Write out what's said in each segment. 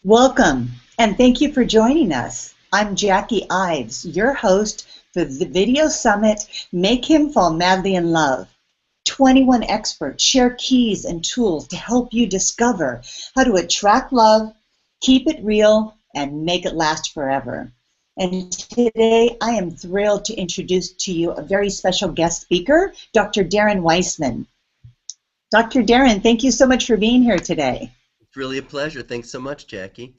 Welcome, and thank you for joining us. I'm Jackie Ives, your host for the video summit, Make Him Fall Madly in Love. 21 experts share keys and tools to help you discover how to attract love, keep it real, and make it last forever. And today I am thrilled to introduce to you a very special guest speaker, Dr. Darren Weissman. Dr. Darren, thank you so much for being here today. It's really a pleasure. Thanks so much, Jackie.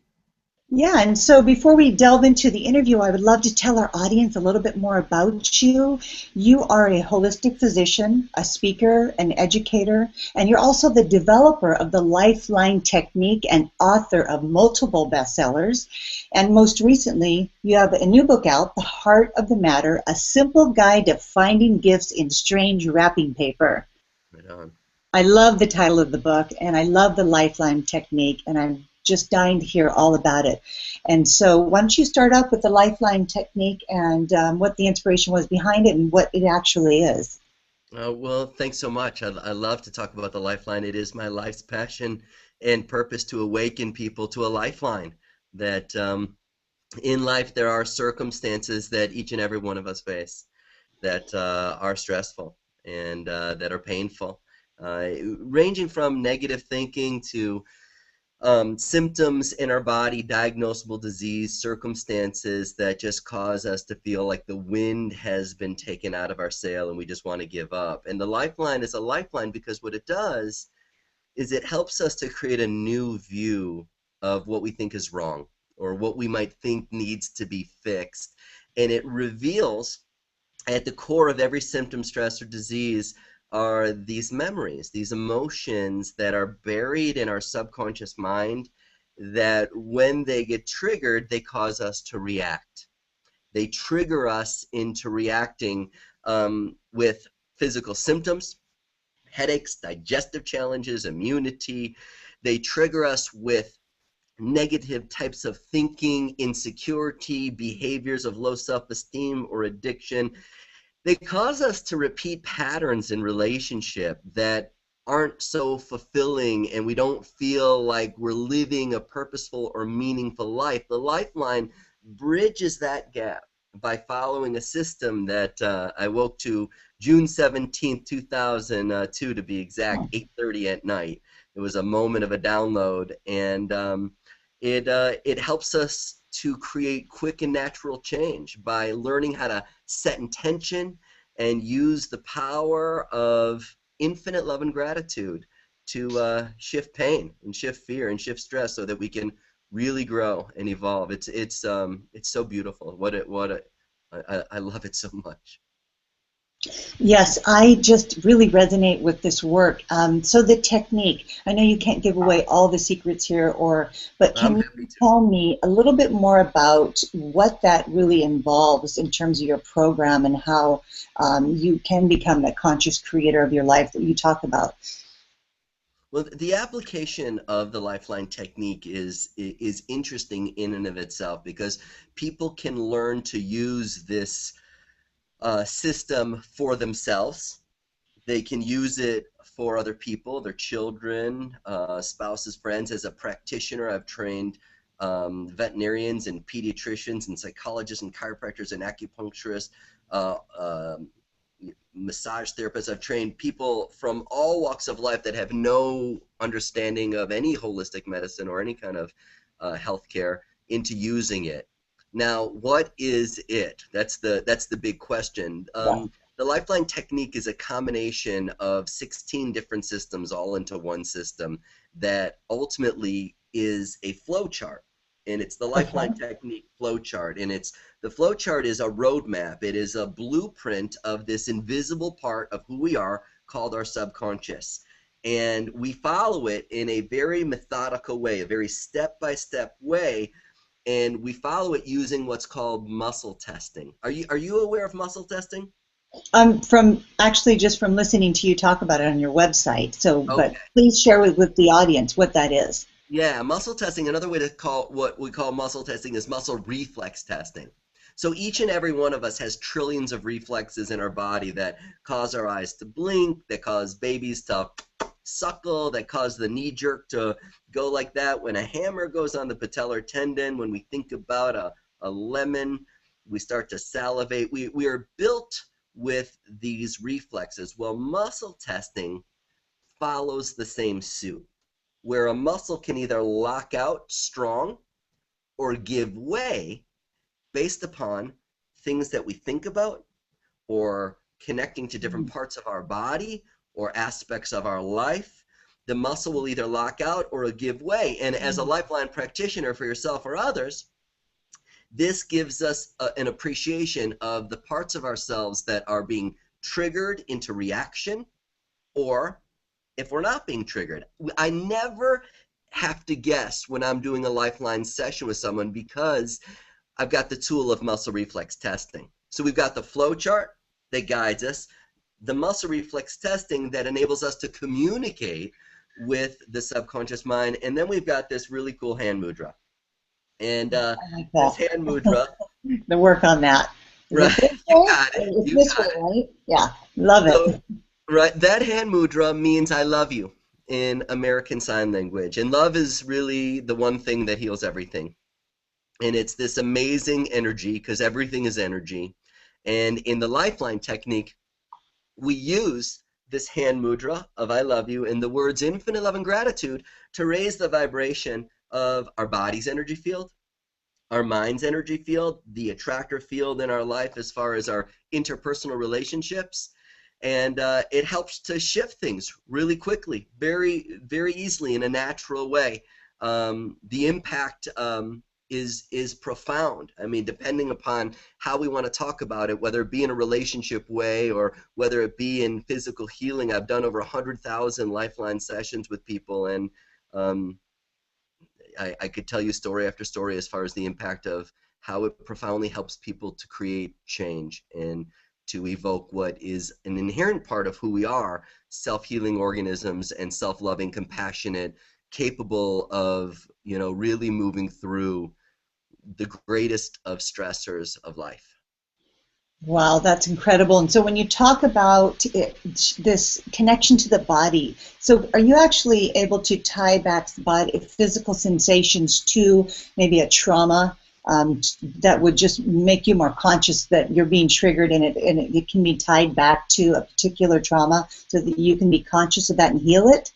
Yeah, and so before we delve into the interview, I would love to tell our audience a little bit more about you. You are a holistic physician, a speaker, an educator, and you're also the developer of the Lifeline Technique and author of multiple bestsellers. And most recently, you have a new book out, The Heart of the Matter, A Simple Guide to Finding Gifts in Strange Wrapping Paper. Right on. I love the title of the book, and I love the Lifeline Technique, and I'm just dying to hear all about it. And so why don't you start off with the Lifeline Technique and what the inspiration was behind it and what it actually is. Well, thanks so much. I love to talk about the Lifeline. It is my life's passion and purpose to awaken people to a lifeline. That in life there are circumstances that each and every one of us face that are stressful and that are painful, ranging from negative thinking to symptoms in our body, diagnosable disease, circumstances that just cause us to feel like the wind has been taken out of our sail and we just want to give up. And the Lifeline is a lifeline because what it does is it helps us to create a new view of what we think is wrong or what we might think needs to be fixed. And it reveals at the core of every symptom, stress, or disease are these memories, these emotions that are buried in our subconscious mind that when they get triggered, they cause us to react. They trigger us into reacting with physical symptoms, headaches, digestive challenges, immunity. They trigger us with negative types of thinking, insecurity, behaviors of low self-esteem or addiction. They cause us to repeat patterns in relationship that aren't so fulfilling and we don't feel like we're living a purposeful or meaningful life. The Lifeline bridges that gap by following a system that I woke to June 17th, 2002 to be exact, 8:30 at night. It was a moment of a download, and it helps us to create quick and natural change by learning how to set intention and use the power of infinite love and gratitude to shift pain and shift fear and shift stress so that we can really grow and evolve. It's so beautiful. I love it so much. Yes, I just really resonate with this work. So the technique, I know you can't give away all the secrets here, but I'm can you happy to. tell me a little bit more about what that really involves in terms of your program and how you can become the conscious creator of your life that you talk about? Well, the application of the Lifeline technique is interesting in and of itself because people can learn to use this system for themselves. They can use it for other people, their children, spouses, friends. As a practitioner, I've trained veterinarians and pediatricians and psychologists and chiropractors and acupuncturists, uh, uh, massage therapists. I've trained people from all walks of life that have no understanding of any holistic medicine or any kind of healthcare into using it. Now, what is it? That's the big question. The Lifeline technique is a combination of 16 different systems all into one system that ultimately is a flow chart. And it's the Okay. Lifeline technique flow chart. And the flow chart is a roadmap. It is a blueprint of this invisible part of who we are called our subconscious. And we follow it in a very methodical way, a very step-by-step way, and we follow it using what's called muscle testing. Are you aware of muscle testing? Just from listening to you talk about it on your website. So, but Okay. please share with the audience what that is. Yeah, muscle testing, another way to call what we call muscle testing is muscle reflex testing. So each and every one of us has trillions of reflexes in our body that cause our eyes to blink, that cause babies to suckle, that cause the knee jerk to go like that. When a hammer goes on the patellar tendon, when we think about a lemon, we start to salivate. We are built with these reflexes. Well, muscle testing follows the same suit, where a muscle can either lock out strong or give way based upon things that we think about or connecting to different parts of our body or aspects of our life. The muscle will either lock out or give way. And as a Lifeline practitioner for yourself or others, this gives us an appreciation of the parts of ourselves that are being triggered into reaction, or if we're not being triggered. I never have to guess when I'm doing a Lifeline session with someone because I've got the tool of muscle reflex testing. So we've got the flow chart that guides us, the muscle reflex testing that enables us to communicate with the subconscious mind, and then we've got this really cool hand mudra. And I like this that. hand mudra, The work on that. Is it right? this You way? got it. It's You this way, got it. right? Yeah. Love So, it. right, that hand mudra means I love you in American Sign Language. And love is really the one thing that heals everything. And it's this amazing energy because everything is energy. And in the Lifeline technique, we use this hand mudra of I love you and the words infinite love and gratitude to raise the vibration of our body's energy field, our mind's energy field, the attractor field in our life as far as our interpersonal relationships. And it helps to shift things really quickly, very, very easily in a natural way. The impact is profound. I mean, depending upon how we want to talk about it, whether it be in a relationship way or whether it be in physical healing. I've done over 100,000 Lifeline sessions with people, and I could tell you story after story as far as the impact of how it profoundly helps people to create change and to evoke what is an inherent part of who we are, self-healing organisms and self-loving, compassionate, capable of, really moving through the greatest of stressors of life. Wow, that's incredible. And so when you talk about it, this connection to the body, so are you actually able to tie back the body, physical sensations to maybe a trauma that would just make you more conscious that you're being triggered and it can be tied back to a particular trauma so that you can be conscious of that and heal it?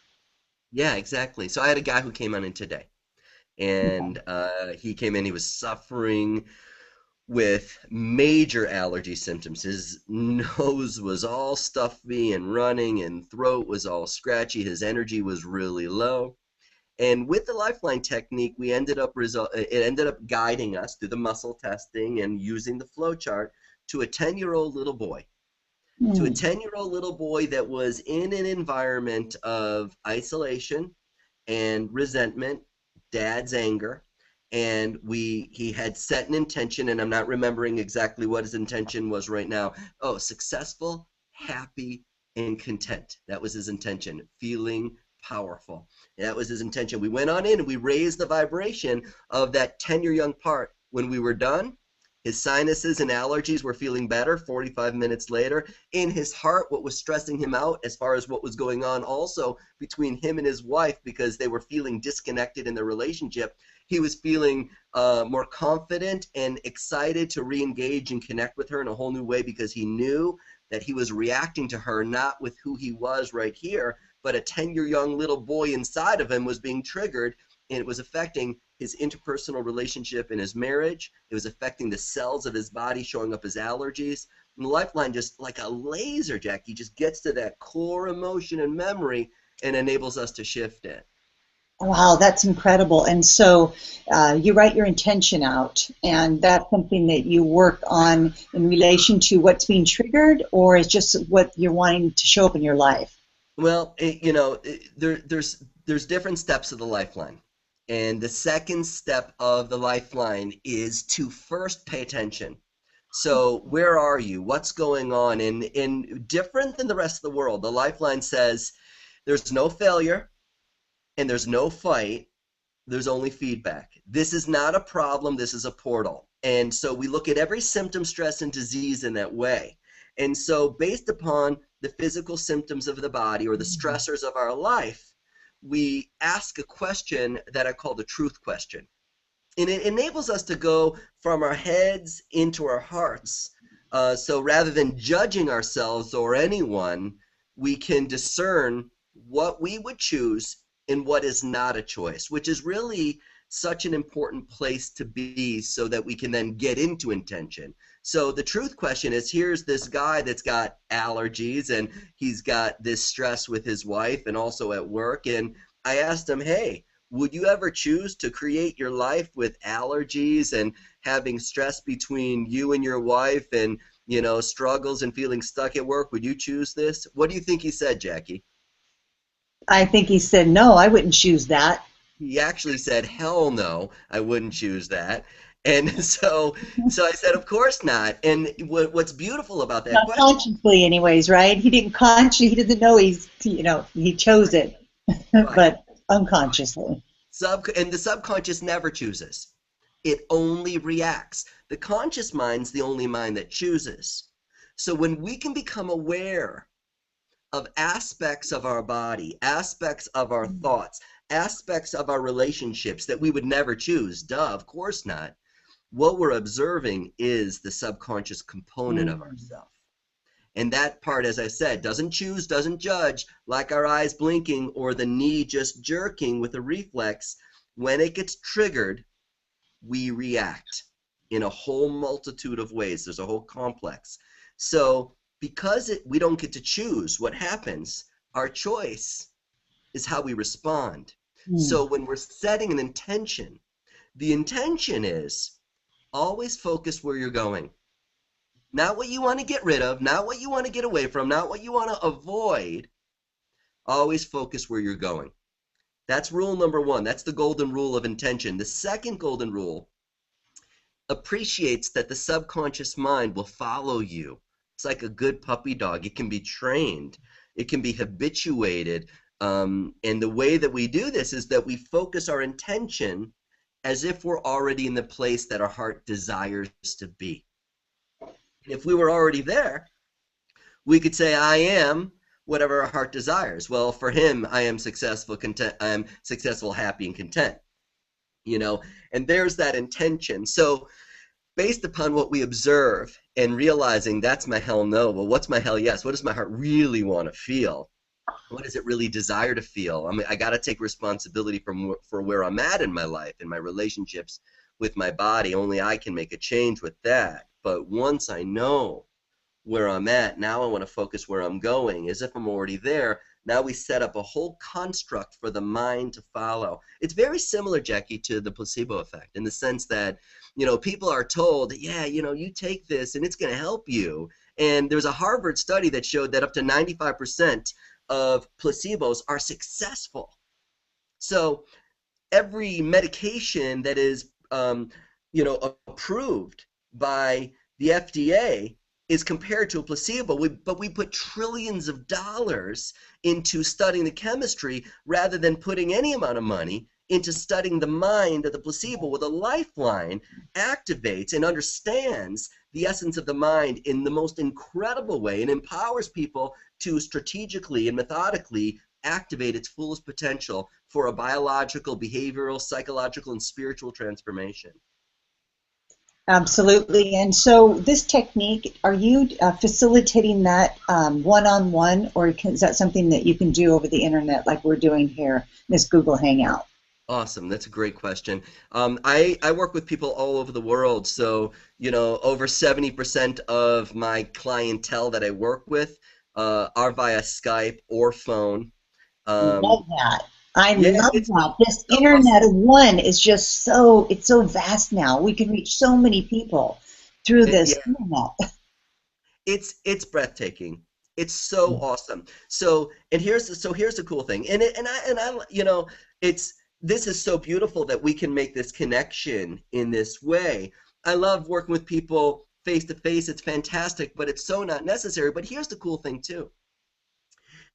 Yeah, exactly. So I had a guy who came on in today, and he came in, he was suffering with major allergy symptoms. His nose was all stuffy and running, and throat was all scratchy. His energy was really low. And with the Lifeline technique, it ended up guiding us through the muscle testing and using the flow chart to a 10-year-old little boy. To a Mm. 10-year-old little boy that was in an environment of isolation and resentment, dad's anger, and he had set an intention, and I'm not remembering exactly what his intention was right now. Oh, successful, happy, and content. That was his intention. Feeling powerful. That was his intention. We went on in and we raised the vibration of that 10-year young part. When we were done, his sinuses and allergies were feeling better 45 minutes later. In his heart, what was stressing him out as far as what was going on also between him and his wife, because they were feeling disconnected in their relationship, he was feeling more confident and excited to re-engage and connect with her in a whole new way, because he knew that he was reacting to her not with who he was right here, but a 10-year young little boy inside of him was being triggered, and it was affecting his interpersonal relationship in his marriage. It was affecting the cells of his body, showing up as allergies. And the Lifeline, just like a laser, Jackie, just gets to that core emotion and memory and enables us to shift it. Wow, that's incredible. And so you write your intention out, and that's something that you work on in relation to what's being triggered, or is just what you're wanting to show up in your life? Well, there's different steps of the Lifeline. And the second step of the Lifeline is to first pay attention. So where are you? What's going on? And different than the rest of the world, the Lifeline says there's no failure and there's no fight. There's only feedback. This is not a problem. This is a portal. And so we look at every symptom, stress, and disease in that way. And so based upon the physical symptoms of the body or the stressors of our life, we ask a question that I call the truth question. And it enables us to go from our heads into our hearts. So rather than judging ourselves or anyone, we can discern what we would choose and what is not a choice, which is really such an important place to be so that we can then get into intention. So the truth question is, here's this guy that's got allergies and he's got this stress with his wife and also at work. And I asked him, hey, would you ever choose to create your life with allergies and having stress between you and your wife and, you know, struggles and feeling stuck at work? Would you choose this? What do you think he said, Jackie? I think he said, no, I wouldn't choose that. He actually said, hell no, I wouldn't choose that. And so I said, of course not. And what's beautiful about that Not question, consciously anyways, right? He doesn't know he chose it, right, but unconsciously. and the subconscious never chooses. It only reacts. The conscious mind's the only mind that chooses. So when we can become aware of aspects of our body, aspects of our thoughts, aspects of our relationships that we would never choose, duh, of course not, what we're observing is the subconscious component of ourself. And that part, as I said, doesn't choose, doesn't judge, like our eyes blinking or the knee just jerking with a reflex. When it gets triggered, we react in a whole multitude of ways. There's a whole complex. So because we don't get to choose what happens, our choice is how we respond. So when we're setting an intention, the intention is always focus where you're going. Not what you want to get rid of, not what you want to get away from, not what you want to avoid. Always focus where you're going. That's rule number one. That's the golden rule of intention. The second golden rule appreciates that the subconscious mind will follow you. It's like a good puppy dog. It can be trained. It can be habituated. And the way that we do this is that we focus our intention as if we're already in the place that our heart desires to be. If we were already there, we could say, I am whatever our heart desires. Well, for him, I am successful, content. I am successful, happy, and content. You know, and there's that intention. So based upon what we observe and realizing that's my hell no, well, what's my hell yes? What does my heart really want to feel? What does it really desire to feel? I mean, I got to take responsibility for where I'm at in my life, in my relationships with my body. Only I can make a change with that. But once I know where I'm at, now I want to focus where I'm going, as if I'm already there. Now we set up a whole construct for the mind to follow. It's very similar, Jackie, to the placebo effect in the sense that, you know, people are told, yeah, you know, you take this and it's going to help you. And there's a Harvard study that showed that up to 95% of placebos are successful. So every medication that is, you know, approved by the FDA is compared to a placebo, but we put trillions of dollars into studying the chemistry rather than putting any amount of money into studying the mind of the placebo. Well, the Lifeline activates and understands the essence of the mind in the most incredible way and empowers people to strategically and methodically activate its fullest potential for a biological, behavioral, psychological, and spiritual transformation. Absolutely. And so this technique, are you facilitating that one-on-one, or is that something that you can do over the internet like we're doing here, this Google Hangout? Awesome. That's a great question. I work with people all over the world. So, you know, over 70% of my clientele that I work with are via Skype or phone. Love that. I Yeah, love it's that. This awesome. internet of one is just it's so vast now. We can reach so many people through Yeah, this internet. it's breathtaking. It's so awesome. So, and here's the cool thing. And I you know, this is so beautiful that we can make this connection in this way. I love working with people face to face. It's fantastic, but it's so not necessary. But here's the cool thing too.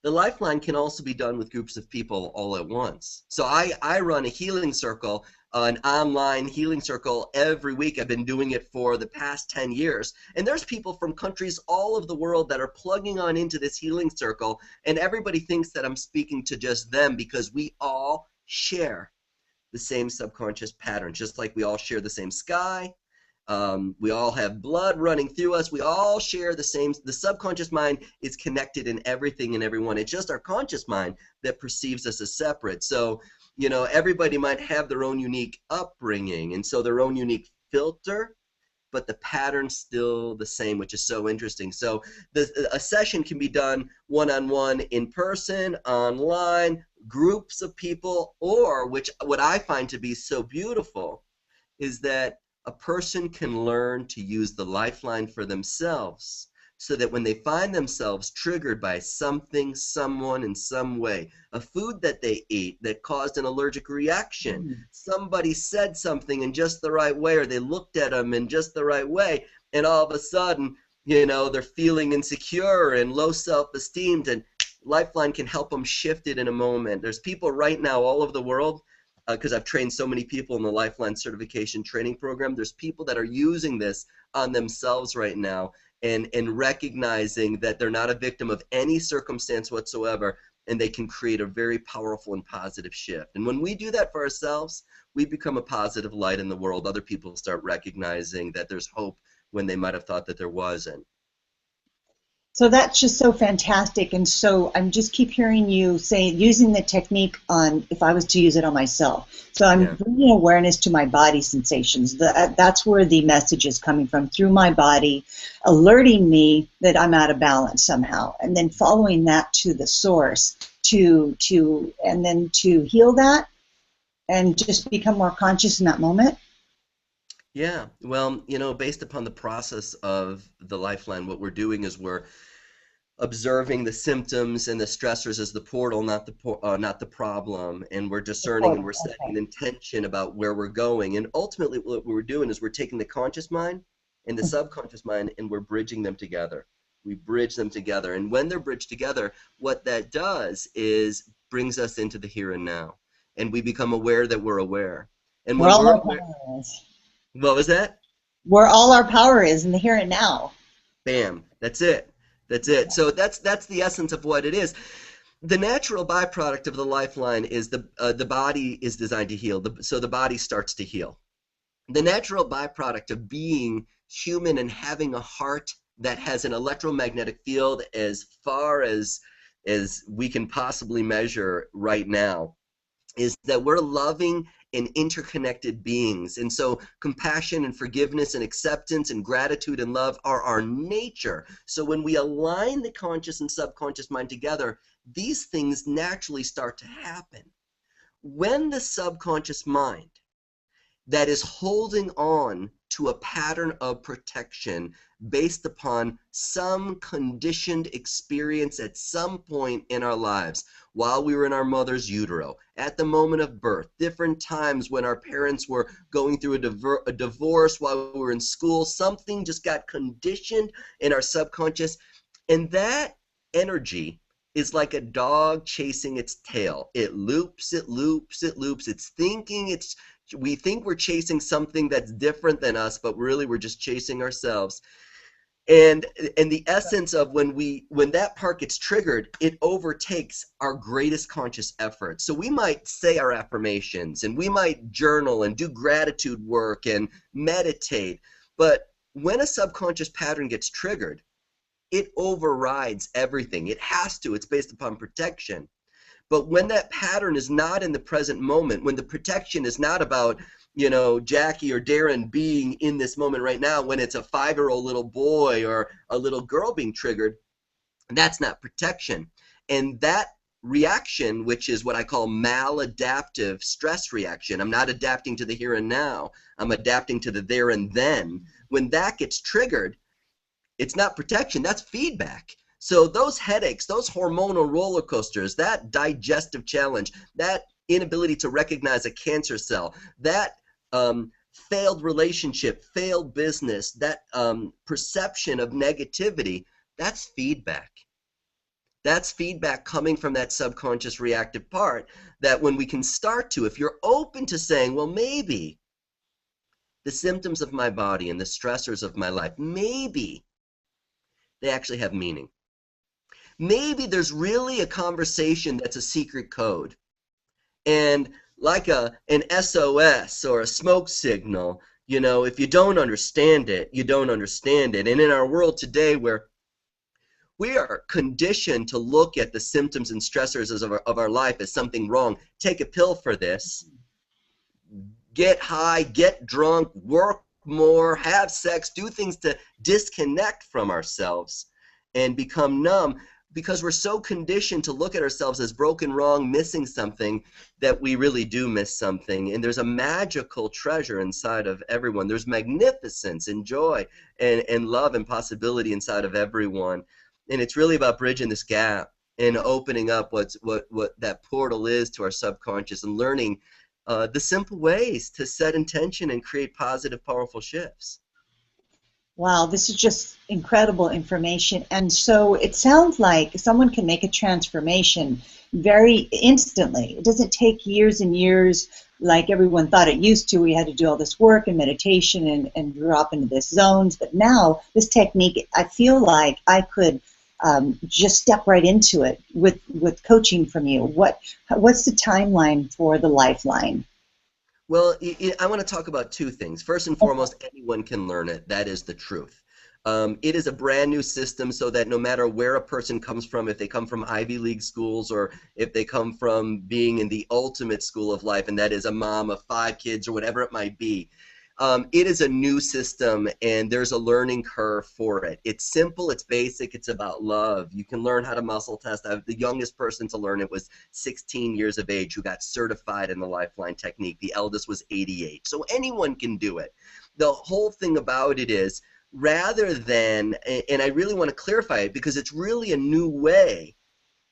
The Lifeline can also be done with groups of people all at once. So I run a healing circle, an online healing circle every week. I've been doing it for the past 10 years. And there's people from countries all over the world that are plugging on into this healing circle. And everybody thinks that I'm speaking to just them because we all share the same subconscious pattern, just like we all share the same sky. We all have blood running through us. We all share the same. The subconscious mind is connected in everything and everyone. It's just our conscious mind that perceives us as separate. So, you know, everybody might have their own unique upbringing and so their own unique filter, but the pattern's still the same, which is so interesting. So a session can be done one-on-one, in person, online, groups of people, or which what I find to be so beautiful is that a person can learn to use the Lifeline for themselves so that when they find themselves triggered by something, someone, in some way, a food that they ate that caused an allergic reaction, somebody said something in just the right way, or they looked at them in just the right way, and all of a sudden, you know, they're feeling insecure and low self-esteem, and Lifeline can help them shift it in a moment. There's people right now all over the world, because I've trained so many people in the Lifeline certification training program, there's people that are using this on themselves right now and recognizing that they're not a victim of any circumstance whatsoever, and they can create a very powerful and positive shift. And when we do that for ourselves, we become a positive light in the world. Other people start recognizing that there's hope when they might have thought that there wasn't. So that's just so fantastic. And so I'm just keep hearing you say using the technique on if I was to use it on myself. So I'm bringing awareness to my body sensations. That's where the message is coming from, through my body, alerting me that I'm out of balance somehow, and then following that to the source and then to heal that and just become more conscious in that moment. Yeah, well, you know, based upon the process of the Lifeline, what we're doing is we're observing the symptoms and the stressors as the portal, not the problem, and we're discerning and we're setting an intention about where we're going. And ultimately, what we're doing is we're taking the conscious mind and the subconscious mind, and we're bridging them together. We bridge them together, and when they're bridged together, what that does is brings us into the here and now, and we become aware that we're aware. And when we're aware, what was that? Where all our power is in the here and now. Bam. That's it. That's it. So that's the essence of what it is. The natural byproduct of the Lifeline is the body is designed to heal. So the body starts to heal. The natural byproduct of being human and having a heart that has an electromagnetic field as far as we can possibly measure right now is that we're loving and interconnected beings. And so compassion and forgiveness and acceptance and gratitude and love are our nature. So when we align the conscious and subconscious mind together, these things naturally start to happen. When the subconscious mind that is holding on to a pattern of protection based upon some conditioned experience at some point in our lives, while we were in our mother's utero, at the moment of birth, different times when our parents were going through a divorce, while we were in school, something just got conditioned in our subconscious, and that energy is like a dog chasing its tail. It loops, it loops, it loops. We think we're chasing something that's different than us, but really we're just chasing ourselves. And the essence of when that part gets triggered, it overtakes our greatest conscious effort. So we might say our affirmations, and we might journal and do gratitude work and meditate, but when a subconscious pattern gets triggered, it overrides everything. It has to. It's based upon protection. But when that pattern is not in the present moment, when the protection is not about, you know, Jackie or Darren being in this moment right now, when it's a 5-year-old little boy or a little girl being triggered, that's not protection. And that reaction, which is what I call maladaptive stress reaction, I'm not adapting to the here and now, I'm adapting to the there and then. When that gets triggered, it's not protection, that's feedback. So those headaches, those hormonal roller coasters, that digestive challenge, that inability to recognize a cancer cell, that failed relationship, failed business, that perception of negativity, that's feedback. That's feedback coming from that subconscious reactive part that when we can start to, if you're open to saying, well, maybe the symptoms of my body and the stressors of my life, maybe they actually have meaning. Maybe there's really a conversation that's a secret code. And like an SOS or a smoke signal, if you don't understand it, you don't understand it. And in our world today where we are conditioned to look at the symptoms and stressors of our life as something wrong, take a pill for this, get high, get drunk, work more, have sex, do things to disconnect from ourselves and become numb, because we're so conditioned to look at ourselves as broken, wrong, missing something, that we really do miss something. And there's a magical treasure inside of everyone. There's magnificence and joy and love and possibility inside of everyone. And it's really about bridging this gap and opening up what that portal is to our subconscious, and learning the simple ways to set intention and create positive, powerful shifts. Wow, this is just incredible information. And so it sounds like someone can make a transformation very instantly. It doesn't take years and years like everyone thought it used to. We had to do all this work and meditation and drop into this zones. But now this technique, I feel like I could just step right into it with coaching from you. What's the timeline for the Lifeline? Well, I want to talk about two things. First and foremost, anyone can learn it. That is the truth. It is a brand new system, so that no matter where a person comes from, if they come from Ivy League schools or if they come from being in the ultimate school of life, and that is a mom of 5 kids or whatever it might be, it is a new system, and there's a learning curve for it. It's simple, it's basic, it's about love. You can learn how to muscle test. The youngest person to learn it was 16 years of age, who got certified in the Lifeline Technique. The eldest was 88. So anyone can do it. The whole thing about it is, rather than, and I really want to clarify it because it's really a new way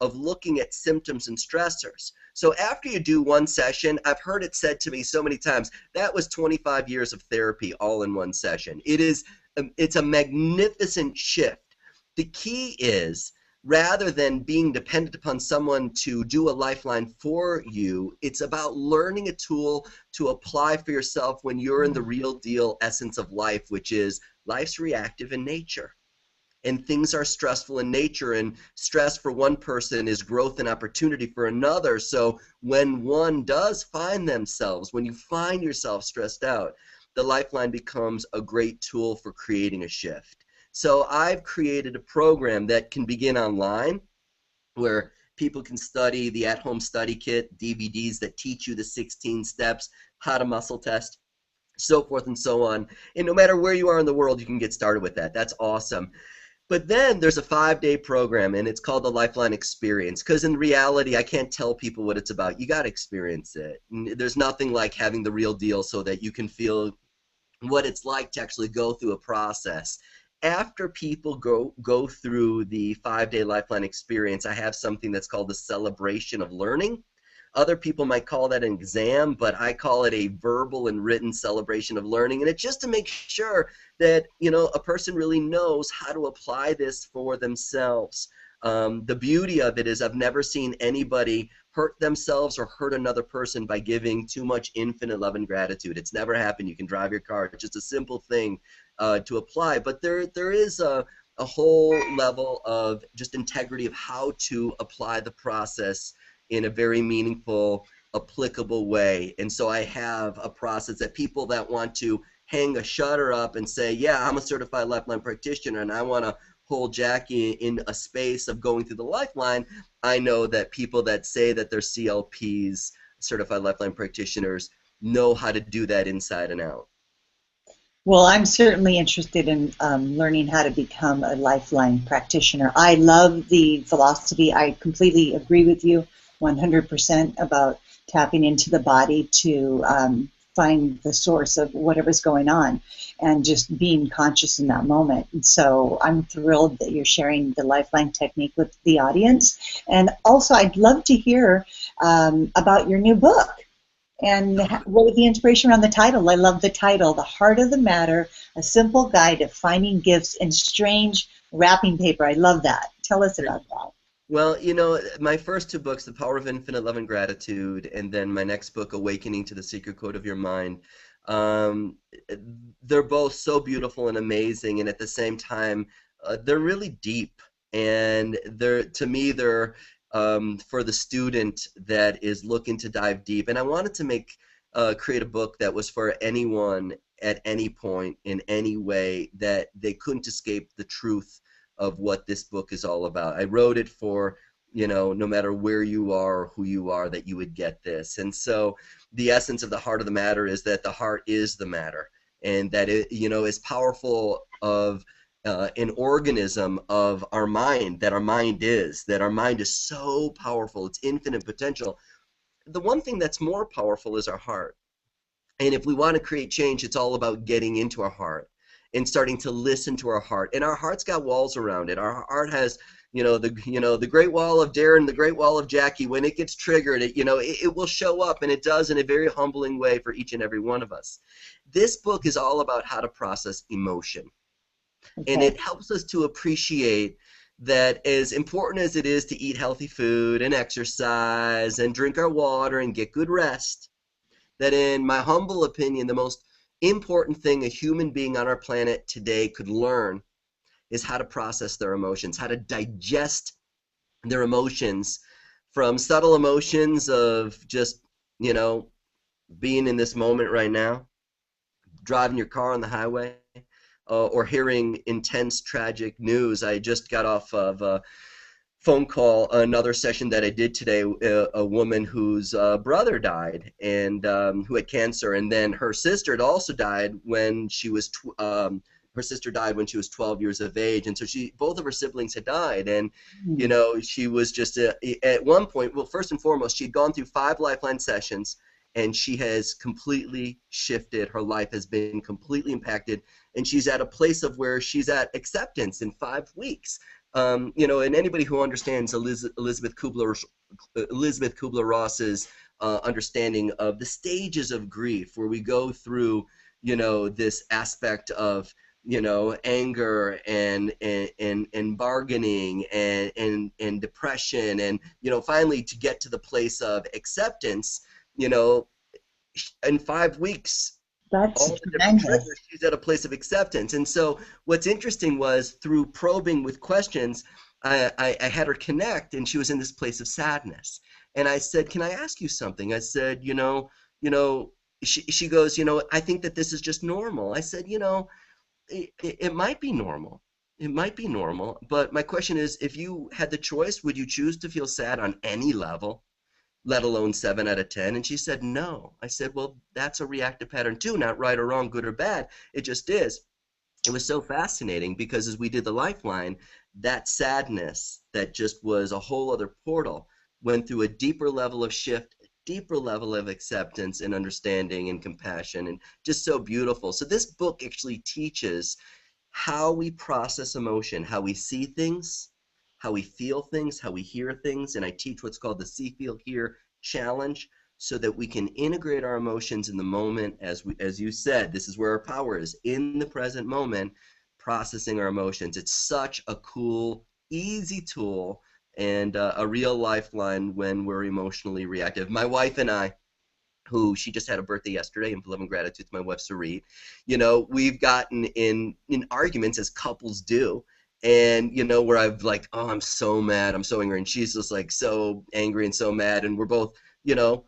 of looking at symptoms and stressors. So after you do one session, I've heard it said to me so many times, that was 25 years of therapy all in one session. It's a magnificent shift. The key is, rather than being dependent upon someone to do a Lifeline for you, it's about learning a tool to apply for yourself when you're in the real deal essence of life, which is life's reactive in nature. And things are stressful in nature, and stress for one person is growth and opportunity for another. So when one does find themselves, when you find yourself stressed out, the Lifeline becomes a great tool for creating a shift. So I've created a program that can begin online, where people can study the at-home study kit, DVDs that teach you the 16 steps, how to muscle test, so forth and so on. And no matter where you are in the world, you can get started with that. That's awesome. But then there's a 5-day program, and it's called the Lifeline Experience, because in reality, I can't tell people what it's about. You got to experience it. There's nothing like having the real deal so that you can feel what it's like to actually go through a process. After people go through the 5-day Lifeline Experience, I have something that's called the celebration of learning. Other people might call that an exam, but I call it a verbal and written celebration of learning. And it's just to make sure that, a person really knows how to apply this for themselves. The beauty of it is I've never seen anybody hurt themselves or hurt another person by giving too much infinite love and gratitude. It's never happened. You can drive your car. It's just a simple thing to apply. But there is a whole level of just integrity of how to apply the process in a very meaningful, applicable way. And so I have a process that people that want to hang a shutter up and say, yeah, I'm a certified Lifeline practitioner and I want to hold Jackie in a space of going through the Lifeline, I know that people that say that they're CLPs, certified Lifeline practitioners, know how to do that inside and out. Well, I'm certainly interested in learning how to become a Lifeline practitioner. I love the philosophy. I completely agree with you 100% about tapping into the body to find the source of whatever's going on and just being conscious in that moment. And so I'm thrilled that you're sharing the Lifeline technique with the audience. And also, I'd love to hear about your new book. And what was the inspiration around the title? I love the title, The Heart of the Matter, A Simple Guide to Finding Gifts in Strange Wrapping Paper. I love that. Tell us about that. Well, my first two books, The Power of Infinite Love and Gratitude, and then my next book, Awakening to the Secret Code of Your Mind, um, they're both so beautiful and amazing, and at the same time, they're really deep. And to me, they're for the student that is looking to dive deep. And I wanted to create a book that was for anyone at any point in any way that they couldn't escape the truth of what this book is all about. I wrote it for, no matter where you are or who you are, that you would get this. And so the essence of the heart of the matter is that the heart is the matter, and that it, is powerful of an organism of our mind, that our mind is so powerful, it's infinite potential. The one thing that's more powerful is our heart. And if we want to create change, it's all about getting into our heart and starting to listen to our heart. And our heart's got walls around it. Our heart has, the Great Wall of Darren, the Great Wall of Jackie. When it gets triggered, it will show up, and it does in a very humbling way for each and every one of us. This book is all about how to process emotion. Okay. And it helps us to appreciate that as important as it is to eat healthy food and exercise and drink our water and get good rest, that in my humble opinion, the most important thing a human being on our planet today could learn is how to process their emotions, how to digest their emotions, from subtle emotions of just, being in this moment right now, driving your car on the highway, or hearing intense, tragic news. I just got off of a phone call, another session that I did today, a woman whose brother died, and who had cancer, and then her sister had also died when she was 12 years of age, and so both of her siblings had died, and she was just at one point. Well, first and foremost, she'd gone through 5 Lifeline sessions, and she has completely shifted. Her life has been completely impacted, and she's at a place of where she's at acceptance in 5 weeks. And anybody who understands Elizabeth Kubler-Ross's understanding of the stages of grief, where we go through, this aspect of, anger and bargaining and depression, and finally to get to the place of acceptance, in 5 weeks. That's All the different triggers, she's at a place of acceptance. And so what's interesting was, through probing with questions, I had her connect, and she was in this place of sadness. And I said, "Can I ask you something?" I said, she goes, "I think that this is just normal." I said, it might be normal. It might be normal. But my question is, if you had the choice, would you choose to feel sad on any level, let alone 7 out of 10? And she said, no. I said, well, that's a reactive pattern too, not right or wrong, good or bad. It just is. It was so fascinating, because as we did the Lifeline, that sadness that just was a whole other portal went through a deeper level of shift, a deeper level of acceptance and understanding and compassion, and just so beautiful. So this book actually teaches how we process emotion, how we see things, how we feel things, how we hear things. And I teach what's called the See, Feel, Hear challenge, so that we can integrate our emotions in the moment. As you said, this is where our power is, in the present moment, processing our emotions. It's such a cool, easy tool, and a real lifeline when we're emotionally reactive. My wife and I, who, she just had a birthday yesterday, and love and gratitude to my wife Sarit, we've gotten in arguments, as couples do, and where I've like, oh, I'm so mad, I'm so angry, and she's just like so angry and so mad, and we're both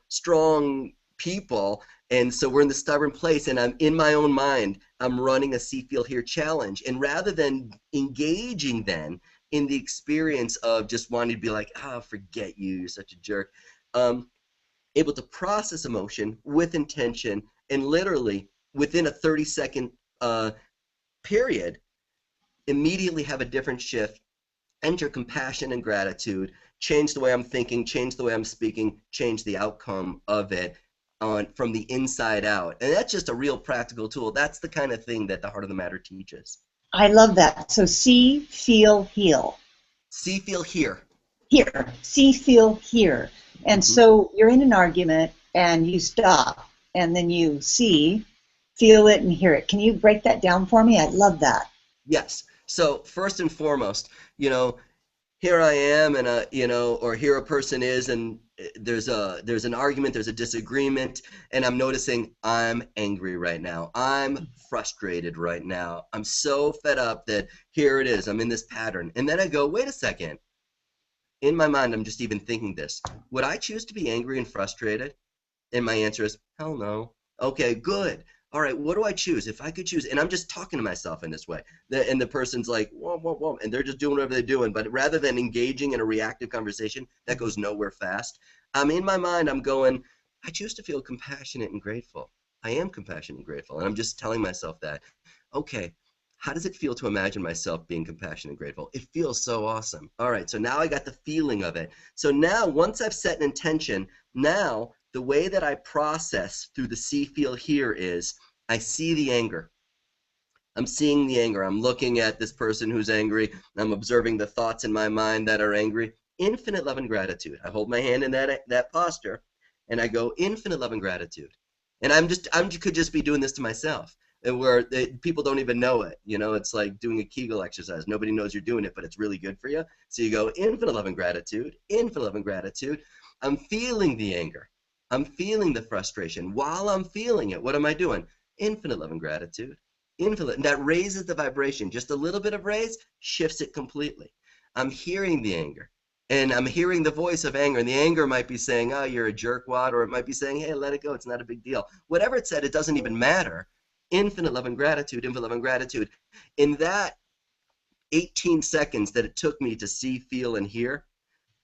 strong people, and so we're in the stubborn place, and I'm in my own mind, I'm running a See, Feel, Hear challenge, and rather than engaging then in the experience of just wanting to be like, oh, forget you, you're such a jerk, able to process emotion with intention, and literally within a 30-second period, immediately have a different shift, enter compassion and gratitude, change the way I'm thinking, change the way I'm speaking, change the outcome of it from the inside out. And that's just a real practical tool. That's the kind of thing that the Heart of the Matter teaches. I love that. So see, feel, heal. See, feel, hear. Here. See, feel, hear. And so you're in an argument, and you stop, and then you see, feel it, and hear it. Can you break that down for me? I love that. Yes. So first and foremost, here I am, and or here a person is, and there's an argument, there's a disagreement, and I'm noticing I'm angry right now. I'm frustrated right now. I'm so fed up that here it is. I'm in this pattern, and then I go, wait a second. In my mind, I'm just even thinking this. Would I choose to be angry and frustrated? And my answer is, hell no. Okay, good. All right, what do I choose? If I could choose, and I'm just talking to myself in this way, and the person's like, whoa, whoa, whoa, and they're just doing whatever they're doing. But rather than engaging in a reactive conversation that goes nowhere fast, in my mind, I'm going, I choose to feel compassionate and grateful. I am compassionate and grateful. And I'm just telling myself that, okay, how does it feel to imagine myself being compassionate and grateful? It feels so awesome. All right, so now I got the feeling of it. So now, once I've set an intention, now the way that I process through the see, feel, hear is I see the anger. I'm seeing the anger. I'm looking at this person who's angry. I'm observing the thoughts in my mind that are angry. Infinite love and gratitude. I hold my hand in that posture, and I go infinite love and gratitude. And I could just be doing this to myself, and where people don't even know it. It's like doing a Kegel exercise. Nobody knows you're doing it, but it's really good for you. So you go infinite love and gratitude, infinite love and gratitude. I'm feeling the anger. I'm feeling the frustration. While I'm feeling it, what am I doing? Infinite love and gratitude. Infinite. And that raises the vibration. Just a little bit of raise shifts it completely. I'm hearing the anger. And I'm hearing the voice of anger. And the anger might be saying, oh, you're a jerkwad. Or it might be saying, hey, let it go. It's not a big deal. Whatever it said, it doesn't even matter. Infinite love and gratitude, infinite love and gratitude. In that 18 seconds that it took me to see, feel, and hear,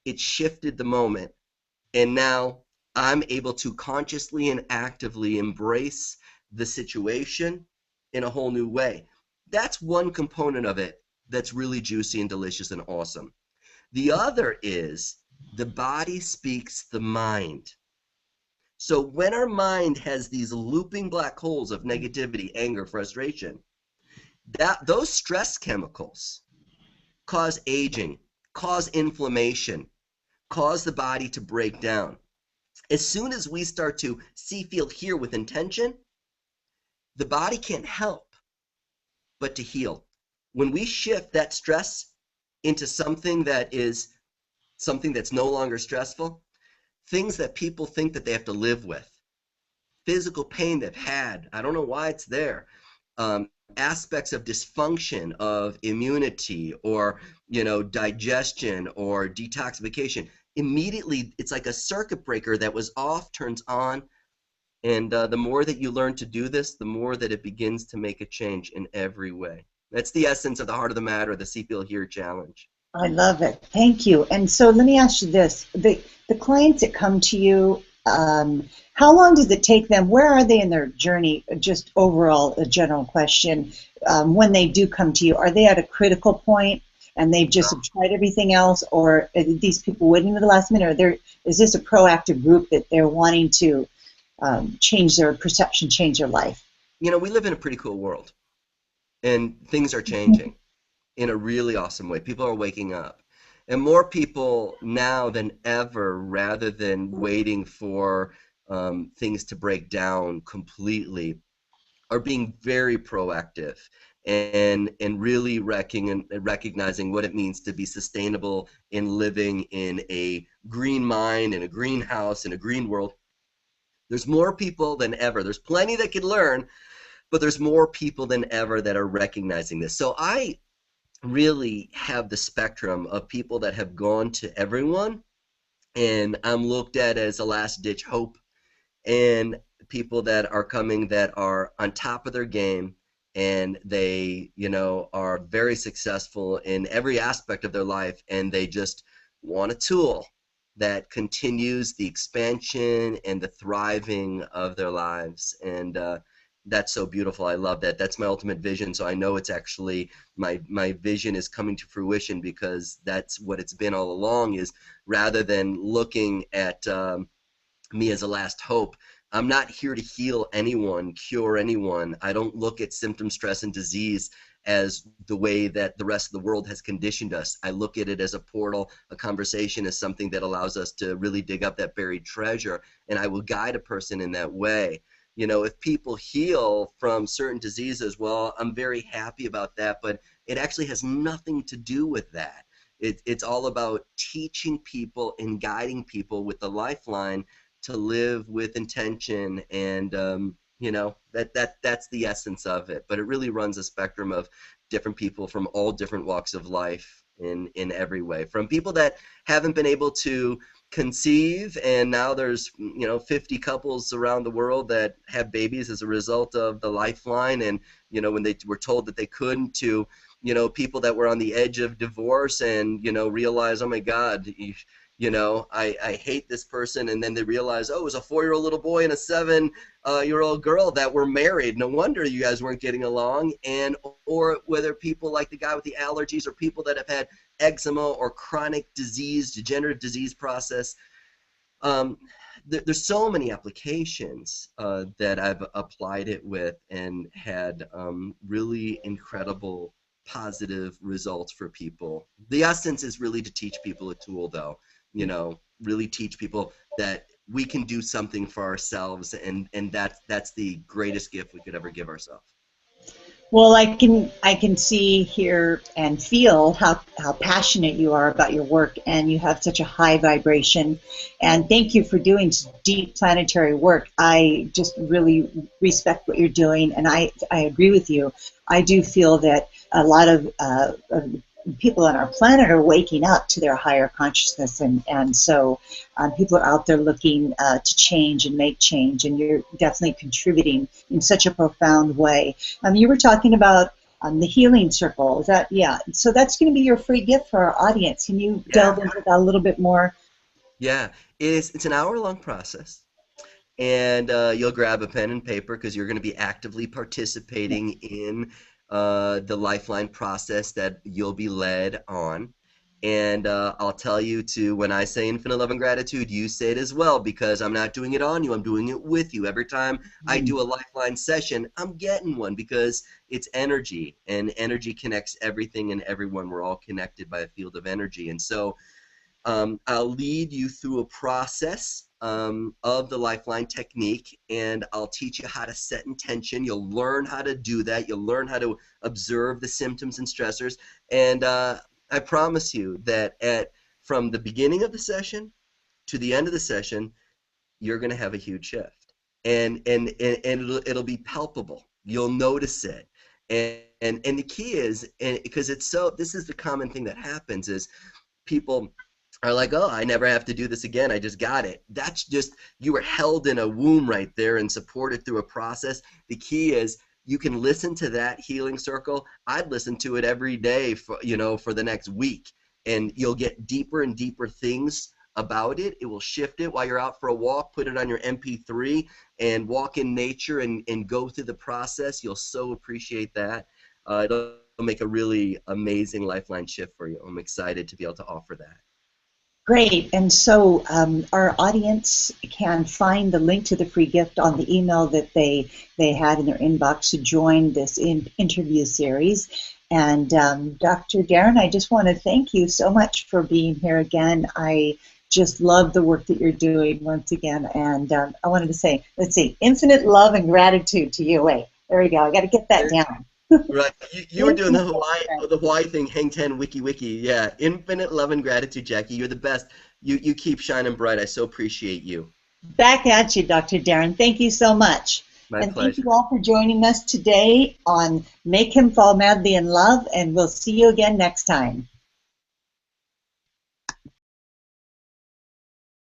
it shifted the moment. And now I'm able to consciously and actively embrace the situation in a whole new way. That's one component of it that's really juicy and delicious and awesome. The other is the body speaks the mind. So when our mind has these looping black holes of negativity, anger, frustration, those stress chemicals cause aging, cause inflammation, cause the body to break down. As soon as we start to see, feel, hear with intention, the body can't help but to heal. When we shift that stress into something that's no longer stressful, things that people think that they have to live with, physical pain they've had, I don't know why it's there, aspects of dysfunction of immunity or digestion or detoxification, immediately it's like a circuit breaker that was off turns on. And the more that you learn to do this, the more that it begins to make a change in every way. That's the essence of the heart of the matter, the See, Feel, Hear challenge. I love it. Thank you. And so let me ask you this. The clients that come to you, how long does it take them? Where are they in their journey? Just overall, a general question. When they do come to you, are they at a critical point and they've just tried everything else? Or are these people waiting to the last minute? Or is this a proactive group that they're wanting to change their perception, change their life? We live in a pretty cool world, and things are changing in a really awesome way. People are waking up, and more people now than ever, rather than waiting for things to break down completely, are being very proactive and really recognizing what it means to be sustainable in living in a green mind, in a greenhouse, in a green world. There's more people than ever. There's plenty that can learn, but there's more people than ever that are recognizing this. So I really have the spectrum of people that have gone to everyone, and I'm looked at as a last ditch hope, and people that are coming that are on top of their game, and they are very successful in every aspect of their life, and they just want a tool that continues the expansion and the thriving of their lives. And that's so beautiful. I love that. That's my ultimate vision. So I know it's actually my vision is coming to fruition, because that's what it's been all along, is rather than looking at me as a last hope, I'm not here to heal anyone, cure anyone. I don't look at symptom, stress, and disease as the way that the rest of the world has conditioned us. I look at it as a portal, a conversation, as something that allows us to really dig up that buried treasure, and I will guide a person in that way. If people heal from certain diseases, well, I'm very happy about that, but it actually has nothing to do with that. It's all about teaching people and guiding people with the Lifeline to live with intention, and that's the essence of it. But it really runs a spectrum of different people from all different walks of life in every way, from people that haven't been able to conceive, and now there's 50 couples around the world that have babies as a result of the Lifeline, and when they were told that they couldn't, to people that were on the edge of divorce and realize, oh my God, I hate this person, and then they realize, oh, it was a 4-year-old little boy and a 7-year-old girl that were married. No wonder you guys weren't getting along. And or whether people like the guy with the allergies, or people that have had eczema or chronic disease, degenerative disease process. There's so many applications that I've applied it with, and had really incredible positive results for people. The essence is really to teach people a tool, though. Really teach people that we can do something for ourselves, and that's the greatest gift we could ever give ourselves. Well, I can see, hear, and feel how passionate you are about your work, and you have such a high vibration. And thank you for doing deep planetary work. I just really respect what you're doing, and I agree with you. I do feel that a lot of people on our planet are waking up to their higher consciousness, and so people are out there looking to change and make change, and you're definitely contributing in such a profound way. You were talking about the healing circle. Is that, yeah? So that's going to be your free gift for our audience. Can you delve into that a little bit more? Yeah, it's an hour-long process, and you'll grab a pen and paper, because you're going to be actively participating in the Lifeline process that you'll be led on. And I'll tell you to, when I say infinite love and gratitude, you say it as well, because I'm not doing it on you, I'm doing it with you. Every time I do a Lifeline session, I'm getting one, because it's energy, and energy connects everything and everyone. We're all connected by a field of energy. And so I'll lead you through a process of the Lifeline technique, and I'll teach you how to set intention. You'll learn how to do that. You'll learn how to observe the symptoms and stressors. And I promise you that from the beginning of the session to the end of the session, you're going to have a huge shift, and it'll be palpable. You'll notice it. And the key is, because this is the common thing that happens, is people are like, oh, I never have to do this again, I just got it. That's just, you were held in a womb right there and supported through a process. The key is, you can listen to that healing circle. I'd listen to it every day for the next week, and you'll get deeper and deeper things about it. It will shift it while you're out for a walk. Put it on your MP3 and walk in nature and go through the process. You'll so appreciate that. It'll make a really amazing Lifeline shift for you. I'm excited to be able to offer that. Great. And so our audience can find the link to the free gift on the email that they had in their inbox to join this interview series. And Dr. Darren, I just want to thank you so much for being here again. I just love the work that you're doing once again. And I wanted to say, let's see, infinite love and gratitude to you. Wait, there we go. I got to get that down. Right, you were doing the Hawaii thing, hang 10 wiki. Yeah, infinite love and gratitude, Jackie. You're the best. You keep shining bright. I so appreciate you. Back at you, Dr. Darren. Thank you so much. My and pleasure. Thank you all for joining us today on Make Him Fall Madly in Love, and we'll see you again next time.